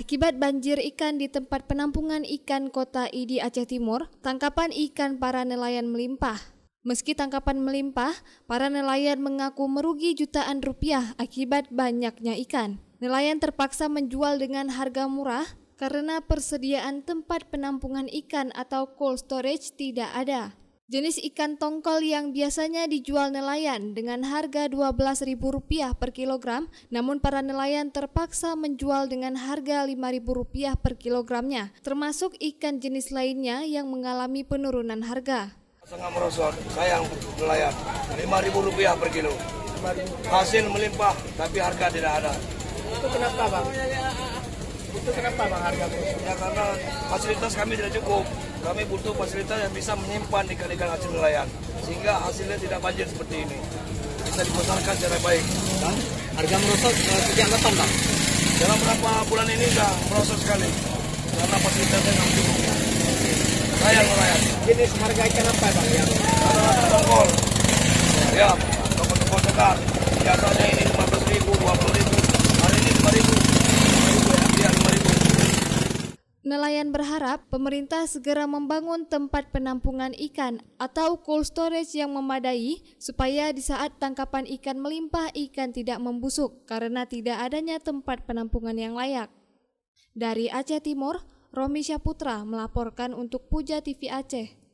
Akibat banjir ikan di tempat penampungan ikan Kota Idi Aceh Timur, tangkapan ikan para nelayan melimpah. Meski tangkapan melimpah, para nelayan mengaku merugi jutaan rupiah akibat banyaknya ikan. Nelayan terpaksa menjual dengan harga murah karena persediaan tempat penampungan ikan atau cold storage tidak ada. Jenis ikan tongkol yang biasanya dijual nelayan dengan harga Rp12.000 per kilogram, namun para nelayan terpaksa menjual dengan harga Rp5.000 per kilogramnya, termasuk ikan jenis lainnya yang mengalami penurunan harga. Sangat merosot, sayang nelayan, Rp5.000 per kilo. Hasil melimpah, tapi harga tidak ada. Itu kenapa bang? Harga merosot? Ya karena fasilitas kami tidak cukup. Kami butuh fasilitas yang bisa menyimpan ikan-ikan hasil nelayan, sehingga hasilnya tidak banjir seperti ini. Bisa dipasarkan secara baik. Dan harga merosot sejak kapan bang? Dalam beberapa bulan ini sudah merosot sekali, karena fasilitasnya tidak cukup. Sayang nelayan. Jenis harga ikan apa bang? Rata-rata tongkol. Ya, tongkol segar. Biasanya ini Rp15.000, Rp20.000. Hari ini Rp5.000. Ya, Rp5.000. Nelayan berharap pemerintah segera membangun tempat penampungan ikan atau cold storage yang memadai supaya di saat tangkapan ikan melimpah ikan tidak membusuk karena tidak adanya tempat penampungan yang layak. Dari Aceh Timur, Romi Syaputra melaporkan untuk Puja TV Aceh.